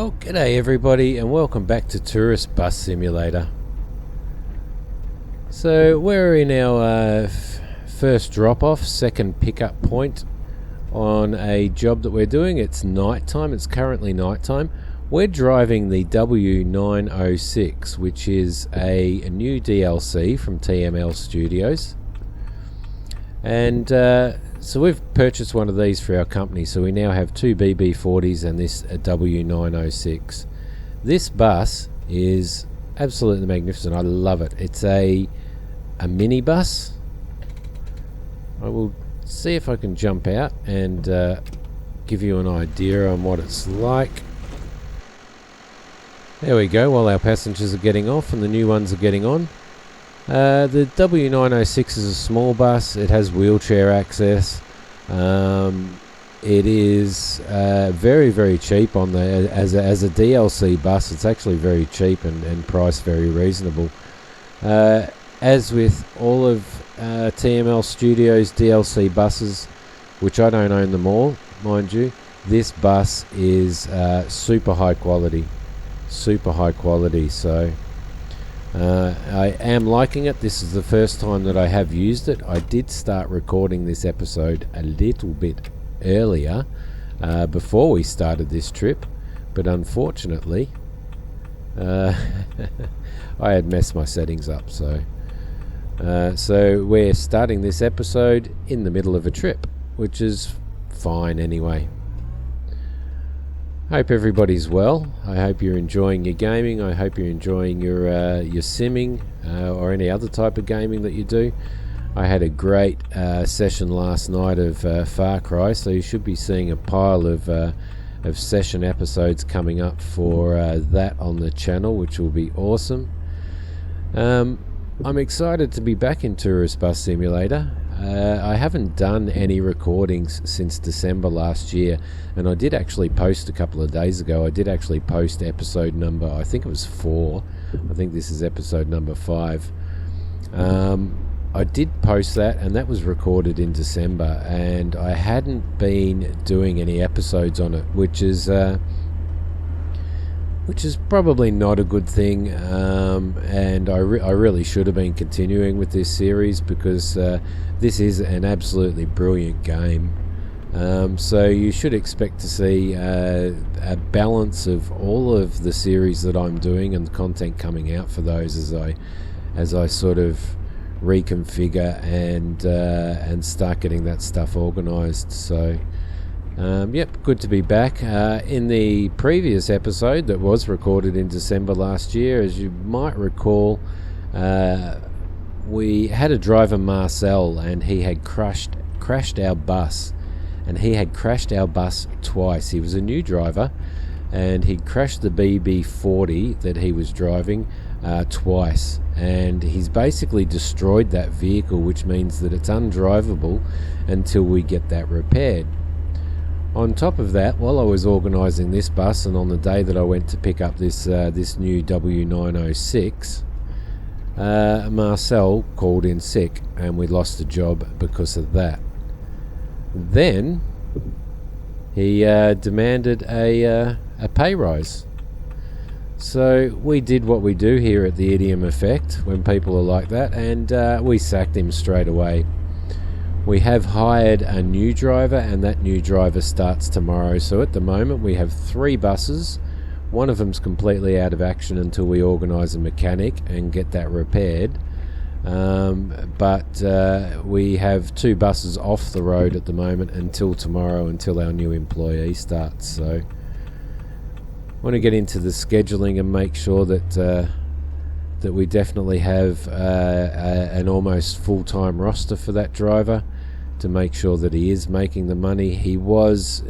Well, g'day everybody and welcome back to Tourist Bus Simulator. So we're in our first drop-off, second pickup point on a job that we're doing. It's night time, it's currently night time. We're driving the W906, which is a new DLC from TML Studios. And so we've purchased one of these for our company, so we now have two BB40s and this W906. This bus is absolutely magnificent. I love it. It's a mini bus. I will see if I can jump out and give you an idea on what it's like. There we go, while our passengers are getting off and the new ones are getting on. The W906 is a small bus. It has wheelchair access. It is very, very cheap on the as a DLC bus. It's actually very cheap and priced very reasonable. As with all of TML Studios DLC buses, which I don't own them all, mind you, this bus is super high quality. So I am liking it. This is the first time that I have used it. I did start recording this episode a little bit earlier before we started this trip, but unfortunately I had messed my settings up, so we're starting this episode in the middle of a trip, which is fine anyway. Hope everybody's well. I hope you're enjoying your gaming. I hope you're enjoying your simming or any other type of gaming that you do. I had a great session last night of Far Cry, so you should be seeing a pile of session episodes coming up for that on the channel, which will be awesome. I'm excited to be back in Tourist Bus Simulator. I haven't done any recordings since December last year, and I did actually post a couple of days ago. I did actually post episode number, I think it was 4. I think this is episode number 5. I did post that, and that was recorded in December, and I hadn't been doing any episodes on it, which is probably not a good thing, and I really should have been continuing with this series, because this is an absolutely brilliant game. So you should expect to see a balance of all of the series that I'm doing and the content coming out for those as I sort of reconfigure and start getting that stuff organized. So yep, good to be back. In the previous episode that was recorded in December last year, as you might recall, we had a driver, Marcele, and he had crashed our bus. And he had crashed our bus twice. He was a new driver, and he'd crashed the BB40 that he was driving twice. And he's basically destroyed that vehicle, which means that it's undrivable until we get that repaired. On top of that, while I was organising this bus, and on the day that I went to pick up this new W906, Marcele called in sick, and we lost the job because of that. Then he demanded a pay rise. So we did what we do here at the Idiom Effect when people are like that, and we sacked him straight away. We have hired a new driver, and that new driver starts tomorrow. So at the moment we have 3 buses. One of them's completely out of action until we organise a mechanic and get that repaired. But we have 2 buses off the road at the moment until tomorrow, until our new employee starts. So I want to get into the scheduling and make sure that we definitely have an almost full-time roster for that driver, to make sure that he is making the money. He was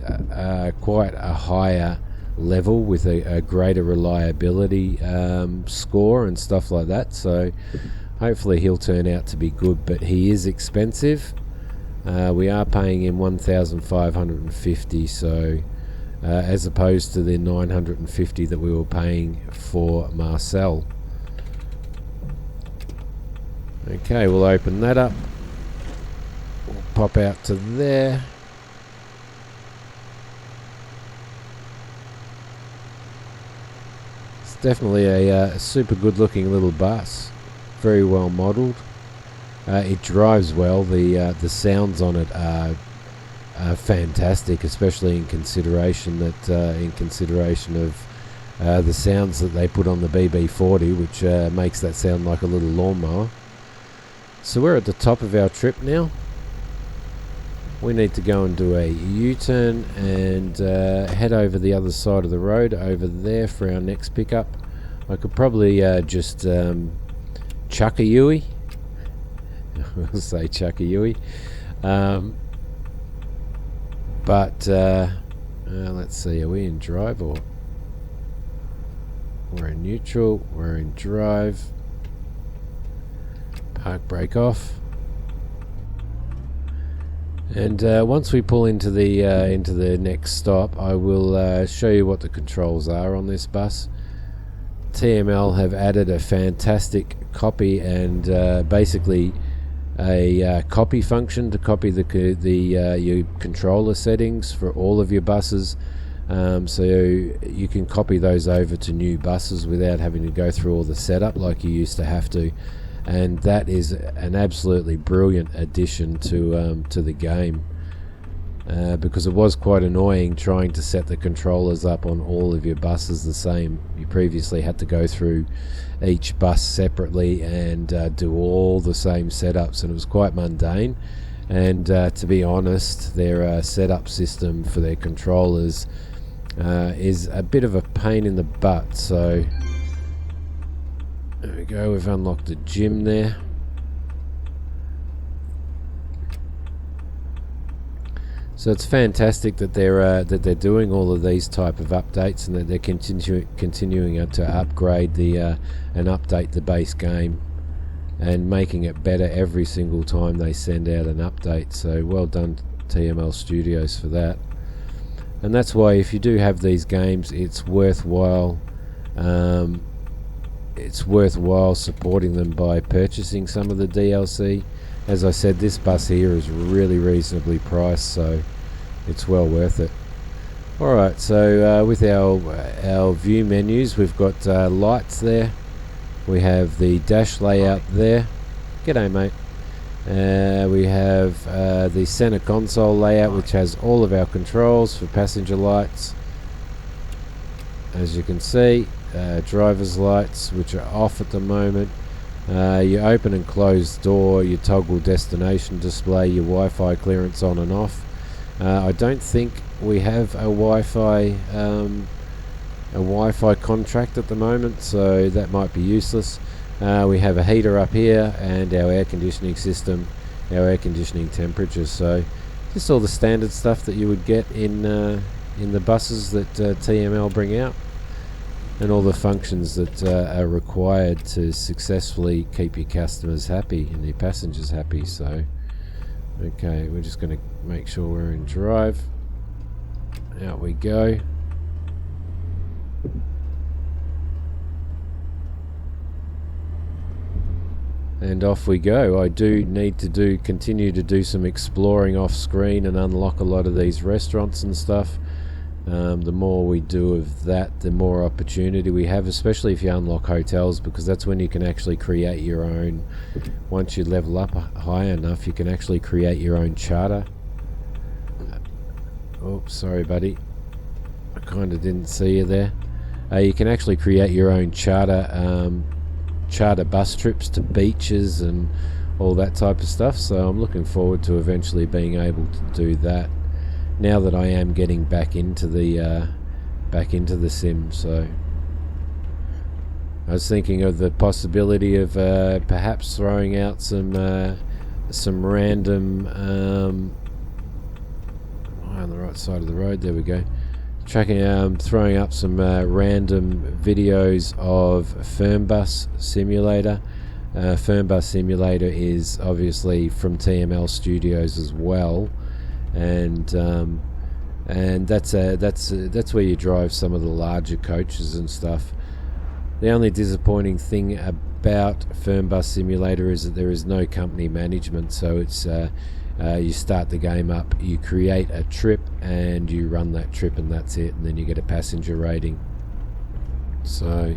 quite a higher level with a greater reliability score and stuff like that, so hopefully he'll turn out to be good. But he is expensive. We are paying him 1,550, so as opposed to the 950 that we were paying for Marcele. Okay, we'll open that up. We'll pop out to there. definitely a super good looking little bus, very well modelled. It drives well. The sounds on it are fantastic, especially in consideration of the sounds that they put on the BB40, which makes that sound like a little lawnmower. So we're at the top of our trip now. We need to go and do a U-turn and head over the other side of the road over there for our next pickup. I could probably just chuck a Yui. I'll say chuck a Yui. But let's see, are we in drive or we're in neutral? We're in drive. Park brake off. And once we pull into the next stop, I will show you what the controls are on this bus. TML have added a fantastic copy and basically a copy function to copy your controller settings for all of your buses, so you can copy those over to new buses without having to go through all the setup like you used to have to. And that is an absolutely brilliant addition to the game, because it was quite annoying trying to set the controllers up on all of your buses the same. You previously had to go through each bus separately and do all the same setups, and it was quite mundane. And to be honest, their setup system for their controllers is a bit of a pain in the butt. So there we go, we've unlocked the gym there. So it's fantastic that they're doing all of these type of updates, and that they're continuing to upgrade and update the base game, and making it better every single time they send out an update. So well done TML Studios for that. And that's why if you do have these games, it's worthwhile. It's worthwhile supporting them by purchasing some of the DLC. As I said, this bus here is really reasonably priced, so it's well worth it. Alright, so with our view menus, we've got lights there. We have the dash layout there. G'day, mate. We have the center console layout, which has all of our controls for passenger lights. As you can see, driver's lights, which are off at the moment. Your open and closed door, your toggle destination display, your Wi-Fi clearance on and off. I don't think we have a Wi-Fi contract at the moment, so that might be useless. We have a heater up here and our air conditioning system, our air conditioning temperatures. So just all the standard stuff that you would get in the buses that TML bring out, and all the functions that are required to successfully keep your customers happy and your passengers happy. So okay, we're just going to make sure we're in drive. Out we go. And off we go. I do need to continue to do some exploring off screen and unlock a lot of these restaurants and stuff. The more we do of that, the more opportunity we have, especially if you unlock hotels, because that's when you can actually create your own. Once you level up high enough, you can actually create your own charter. Oh, sorry buddy, I kind of didn't see you there. You can actually create your own charter bus trips to beaches and all that type of stuff. So I'm looking forward to eventually being able to do that, now that I am getting back into the sim. So I was thinking of the possibility of perhaps throwing out some random on the right side of the road. There we go. Throwing up some random videos of Fernbus Simulator. Fernbus Simulator is obviously from TML Studios as well. And that's where you drive some of the larger coaches and stuff. The only disappointing thing about Fernbus Simulator is that there is no company management, so it's you start the game up, you create a trip and you run that trip, and that's it, and then you get a passenger rating. So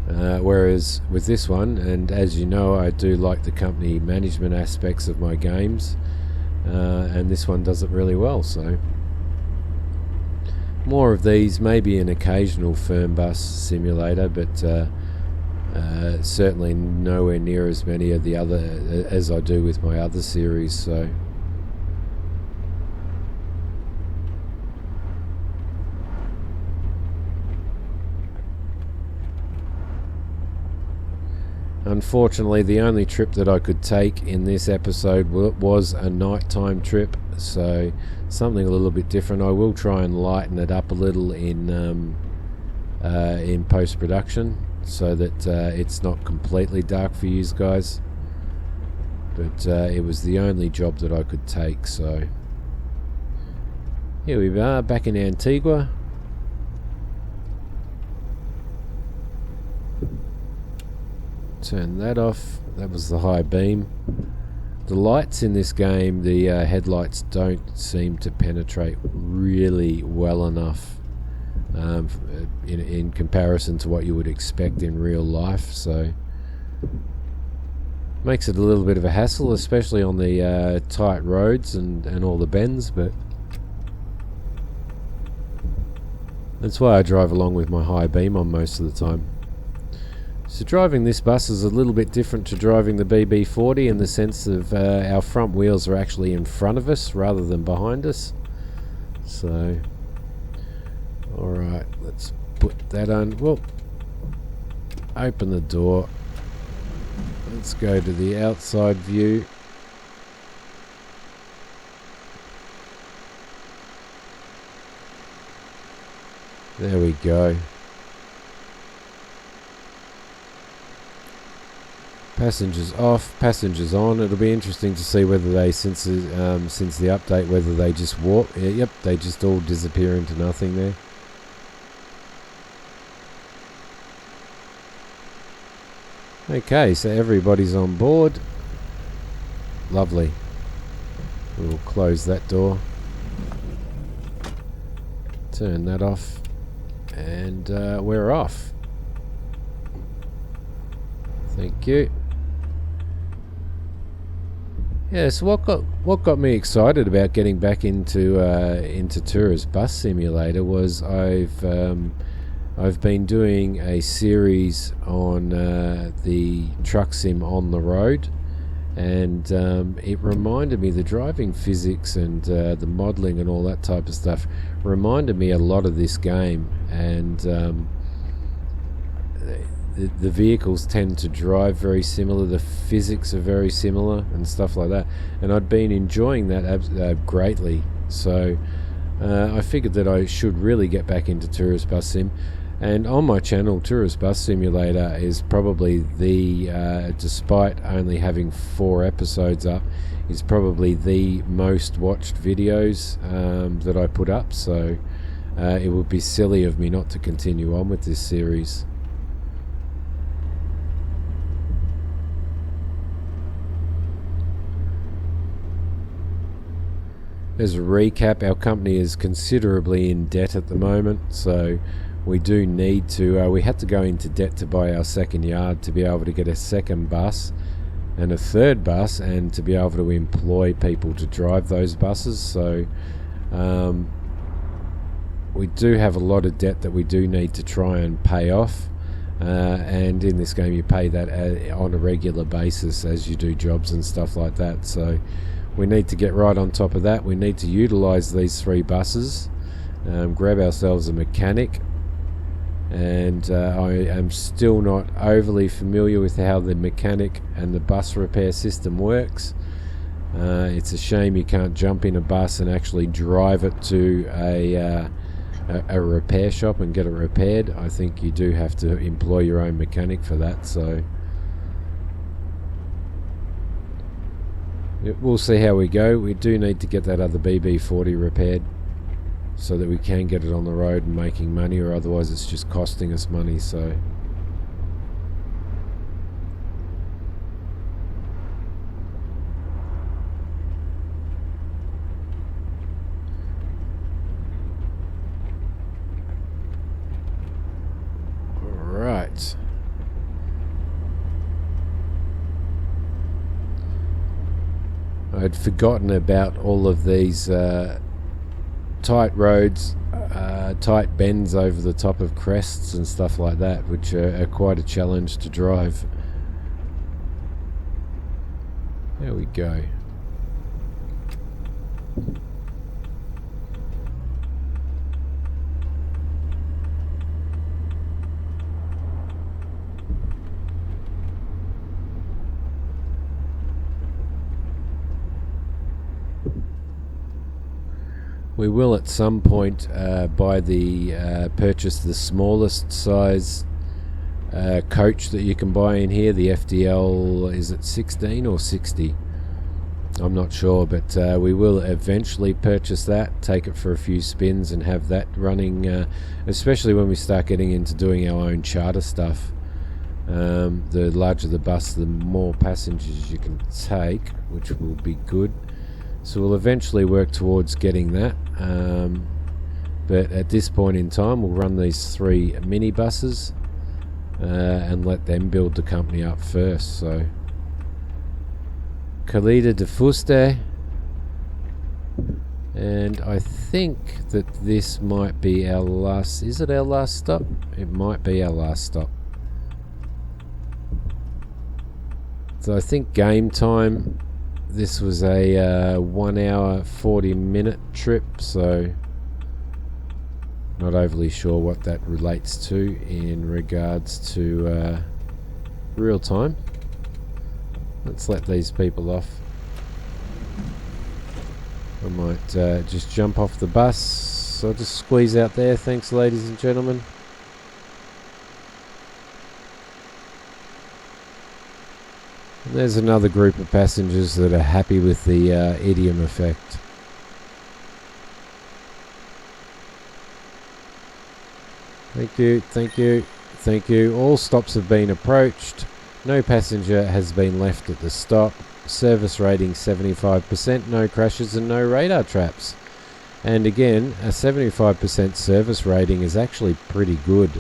whereas with this one, and as you know, I do like the company management aspects of my games, and this one does it really well. So more of these, maybe an occasional firm bus simulator, but certainly nowhere near as many of the other as I do with my other series. So unfortunately, the only trip that I could take in this episode was a nighttime trip, so something a little bit different. I will try and lighten it up a little in post-production, so that it's not completely dark for you guys. But it was the only job that I could take, so here we are back in Antigua. Turn that off. That was the high beam. The lights in this game, the headlights don't seem to penetrate really well enough in comparison to what you would expect in real life, so makes it a little bit of a hassle, especially on the tight roads and all the bends, but that's why I drive along with my high beam on most of the time. So driving this bus is a little bit different to driving the BB40 in the sense of our front wheels are actually in front of us rather than behind us. So, alright, let's put that on. Well, open the door. Let's go to the outside view. There we go. Passengers off, passengers on. It'll be interesting to see whether they, since the update, whether they just walk. Yep, they just all disappear into nothing there. Okay, so everybody's on board. Lovely. We'll close that door. Turn that off. And we're off. Thank you. Yeah, so what got me excited about getting back into Tourist Bus Simulator was I've been doing a series on the truck sim on the road, and it reminded me, the driving physics and the modelling and all that type of stuff reminded me a lot of this game, and the vehicles tend to drive very similar, the physics are very similar and stuff like that, and I'd been enjoying that greatly, so I figured that I should really get back into Tourist Bus Sim. And on my channel, Tourist Bus Simulator is probably the, despite only having 4 episodes up, is probably the most watched videos that I put up, so it would be silly of me not to continue on with this series. As a recap, our company is considerably in debt at the moment, so we do need to, we had to go into debt to buy our second yard to be able to get a second bus and a third bus, and to be able to employ people to drive those buses. So we do have a lot of debt that we do need to try and pay off, and in this game you pay that on a regular basis as you do jobs and stuff like that. So we need to get right on top of that. We need to utilize these 3 buses, grab ourselves a mechanic, and I am still not overly familiar with how the mechanic and the bus repair system works. It's a shame you can't jump in a bus and actually drive it to a repair shop and get it repaired. I think you do have to employ your own mechanic for that, so we'll see how we go. We do need to get that other BB40 repaired so that we can get it on the road and making money, or otherwise it's just costing us money. So Right. I'd forgotten about all of these tight roads, tight bends over the top of crests and stuff like that, which are quite a challenge to drive. There we go. We will at some point purchase the smallest size coach that you can buy in here. The FDL, is it 16 or 60? I'm not sure, but we will eventually purchase that, take it for a few spins and have that running, especially when we start getting into doing our own charter stuff. The larger the bus, the more passengers you can take, which will be good. So we'll eventually work towards getting that. But at this point in time, we'll run these 3 minibuses and let them build the company up first. So, Calida de Fuste, and I think that this might be our last. Is it our last stop? It might be our last stop. So I think game time. This was a 1 hour 40-minute trip, so not overly sure what that relates to in regards to real time. Let's let these people off. I might just jump off the bus. I'll just squeeze out there. Thanks, ladies and gentlemen. And there's another group of passengers that are happy with the idiom effect. Thank you, thank you, thank you. All stops have been approached. No passenger has been left at the stop. Service rating 75%, no crashes and no radar traps. And again, a 75% service rating is actually pretty good.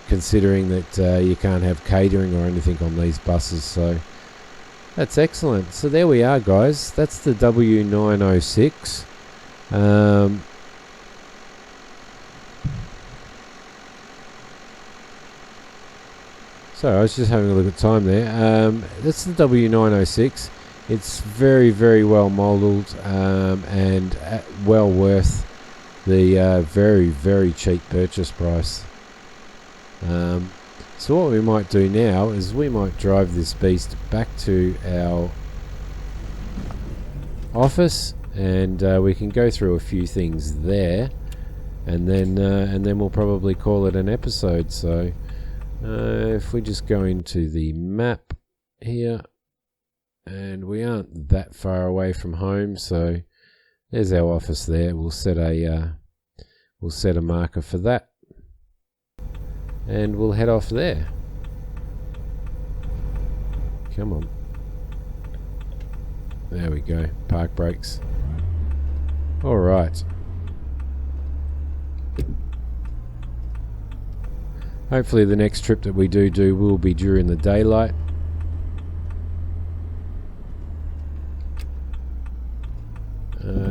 Considering that you can't have catering or anything on these buses, so that's excellent. So there we are, guys. That's the W906. Sorry, I was just having a look at time there. That's the W906. It's very, very well modelled and well worth the very, very cheap purchase price. So what we might do now is we might drive this beast back to our office, and we can go through a few things there, and then we'll probably call it an episode. So if we just go into the map here, and we aren't that far away from home, so there's our office there. We'll set a marker for that. And we'll head off there. Come on. There we go. Park brakes. Alright. Hopefully the next trip that we do will be during the daylight.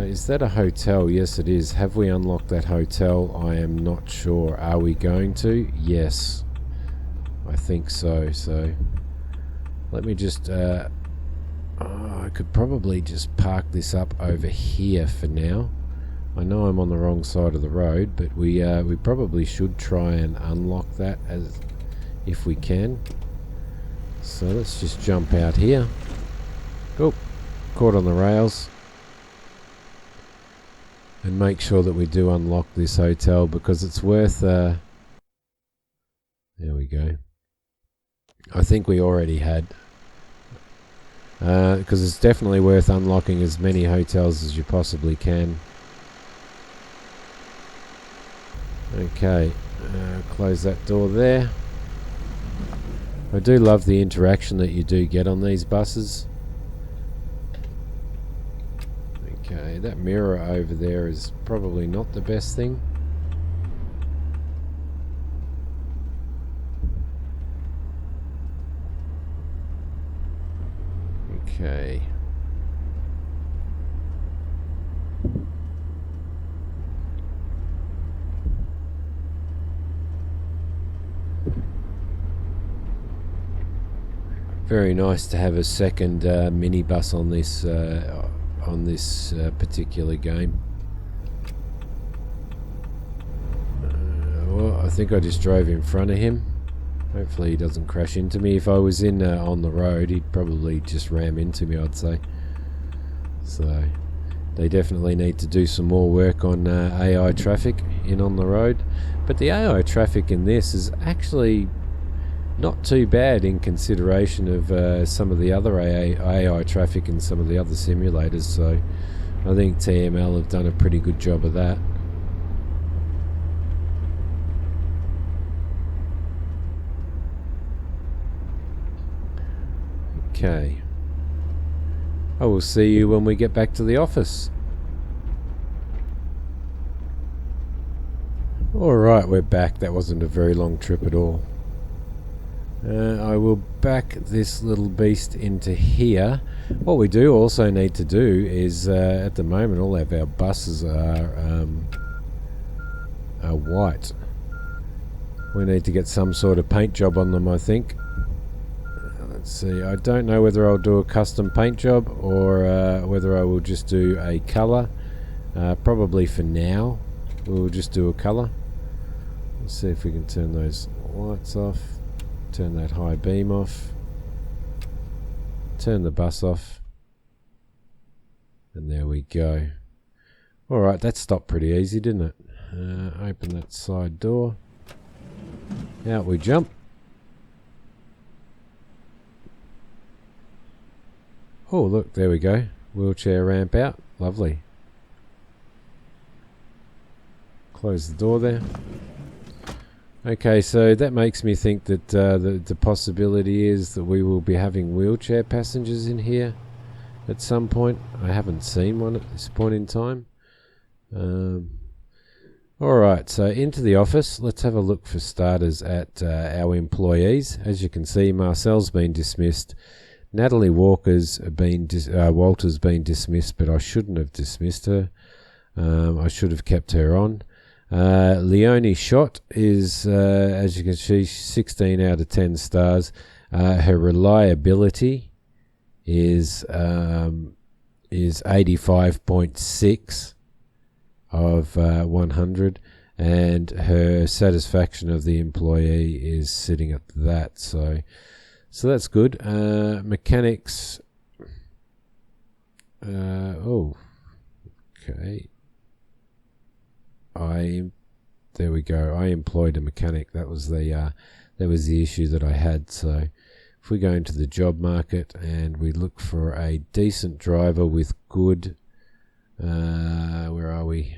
Is that a hotel? Yes, it is. Have we unlocked that hotel? I am not sure. Are we going to? Yes. I think so. So, let me just... I could probably just park this up over here for now. I know I'm on the wrong side of the road, but we probably should try and unlock that as if we can. So, let's just jump out here. Oh, caught on the rails. And make sure that we do unlock this hotel, because it's worth... there we go. I think we already had. Because it's definitely worth unlocking as many hotels as you possibly can. Okay, close that door there. I do love the interaction that you do get on these buses. Okay, that mirror over there is probably not the best thing. Okay. Very nice to have a second minibus on this particular game. Well, I think I just drove in front of him. Hopefully he doesn't crash into me. If I was in on the road, he'd probably just ram into me, I'd say. So they definitely need to do some more work on AI traffic in on the road. But the AI traffic in this is actually not too bad in consideration of some of the other AI traffic in some of the other simulators. So I think TML have done a pretty good job of that. Okay. I will see you when we get back to the office. Alright, we're back. That wasn't a very long trip at all. I will back this little beast into here. What we do also need to do is, at the moment, all of our buses are white. We need to get some sort of paint job on them, I think. Let's see, I don't know whether I'll do a custom paint job or whether I will just do a colour. Probably for now, we'll just do a colour. Let's see if we can turn those lights off. Turn that high beam off. Turn the bus off. And there we go. Alright, that stopped pretty easy, didn't it? Open that side door. Out we jump. Oh, look, there we go. Wheelchair ramp out. Lovely. Close the door there. Okay, so that makes me think that the possibility is that we will be having wheelchair passengers in here at some point. I haven't seen one at this point in time. Alright, so into the office. Let's have a look for starters at our employees. As you can see, Marcele's been dismissed. Natalie Walter's been dismissed, but I shouldn't have dismissed her. I should have kept her on. Leonie Schott is, as you can see, 16 out of 10 stars. Her reliability is 85.6 of 100, and her satisfaction of the employee is sitting at that. So that's good. Mechanics. Okay. There we go. I employed a mechanic. That was the issue that I had. So if we go into the job market and we look for a decent driver with good, where are we?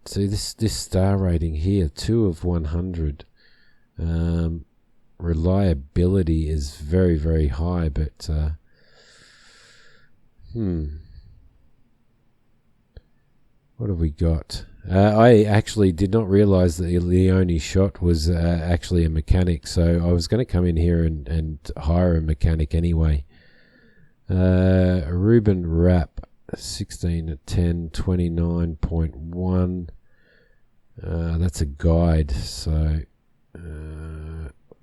See this star rating here, 2 of 100. Reliability is very, very high, but what have we got? I actually did not realize that Leonie Schott was actually a mechanic, so I was going to come in here and hire a mechanic anyway. Ruben Rapp, 16 at 10, 29.1. That's a guide, so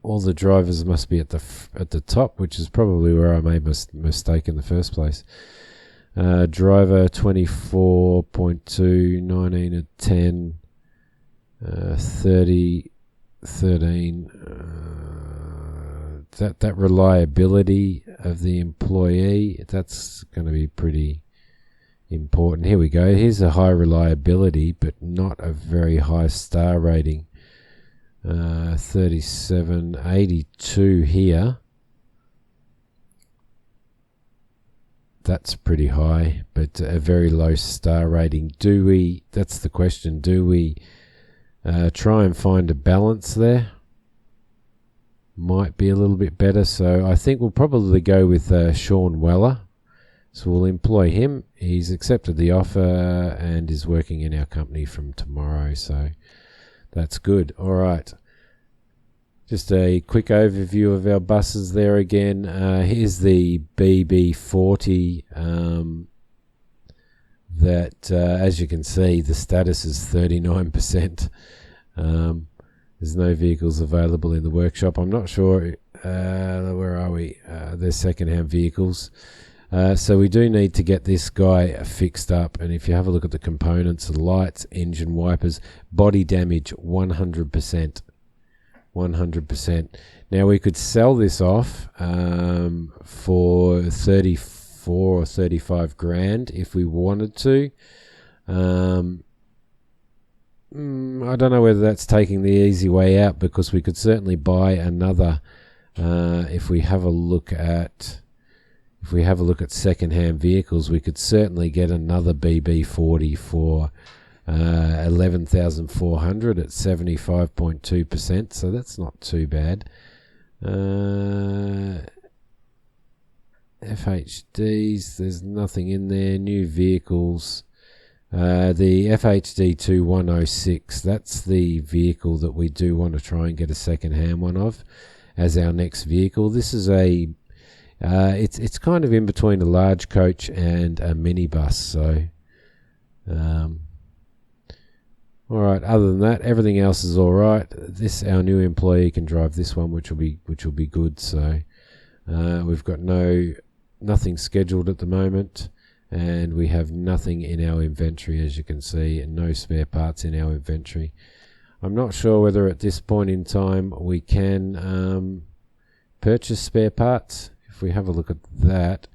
all the drivers must be at the top, which is probably where I made a mistake in the first place. Driver 24.2, 19 at 10, 30, 13. That reliability of the employee, that's going to be pretty important. Here we go. Here's a high reliability, but not a very high star rating. 37, 82 here. That's pretty high, but a very low star rating. That's the question, do we try and find a balance there? Might be a little bit better, so I think we'll probably go with Sean Weller. So we'll employ him. He's accepted the offer and is working in our company from tomorrow, so that's good. All right. Just a quick overview of our buses there again. Here's the BB40 that, as you can see, the status is 39%. There's no vehicles available in the workshop. I'm not sure, where are we? There's second-hand vehicles. So we do need to get this guy fixed up. And if you have a look at the components, the lights, engine wipers, body damage, 100%. 100%. Now we could sell this off for 34 or 35 grand if we wanted to. I don't know whether that's taking the easy way out, because we could certainly buy another. If we have a look at second-hand vehicles, we could certainly get another BB40 for 11,400 at 75.2%, so that's not too bad. FHDs, there's nothing in there. New vehicles, the FHD 2106, that's the vehicle that we do want to try and get a second-hand one of as our next vehicle. This is a it's kind of in between a large coach and a minibus, so alright, other than that, everything else is alright. This, our new employee can drive this one, which will be good. So we've got nothing scheduled at the moment, and we have nothing in our inventory, as you can see, and no spare parts in our inventory. I'm not sure whether at this point in time we can purchase spare parts. If we have a look at that,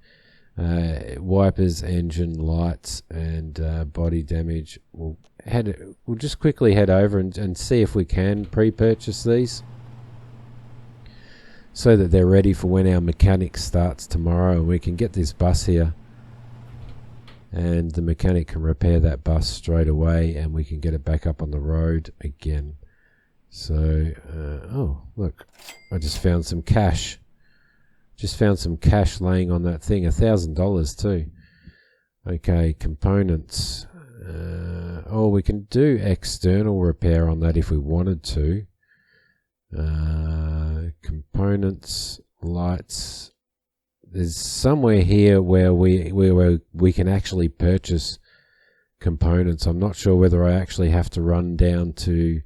wipers, engine, lights, and body damage, we'll just quickly head over and see if we can pre-purchase these, so that they're ready for when our mechanic starts tomorrow, and we can get this bus here and the mechanic can repair that bus straight away, and we can get it back up on the road again. So oh look, I just found some cash. Laying on that thing, $1,000 too. Okay, components. We can do external repair on that if we wanted to. Components, lights. There's somewhere here where we can actually purchase components. I'm not sure whether I actually have to run down to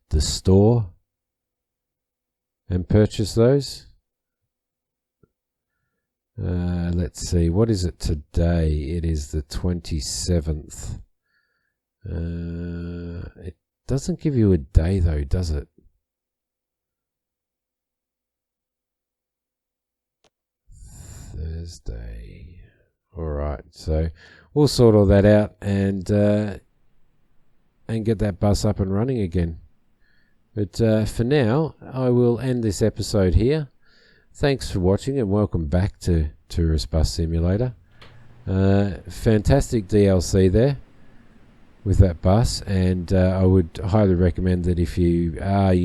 the store and purchase those. Let's see, what is it today? It is the 27th. It doesn't give you a day though, does it? Thursday. Alright, so we'll sort all that out and get that bus up and running again. But for now, I will end this episode here. Thanks for watching and welcome back to Tourist Bus Simulator. Fantastic DLC there with that bus, and I would highly recommend that if you are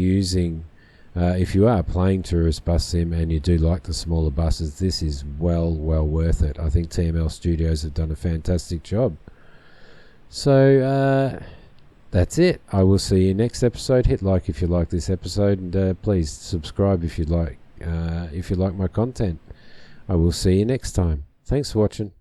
playing Tourist Bus Sim and you do like the smaller buses, this is well worth it. I think TML Studios have done a fantastic job. So that's it. I will see you next episode. Hit like if you like this episode, and please subscribe if you like my content. I will see you next time. Thanks for watching.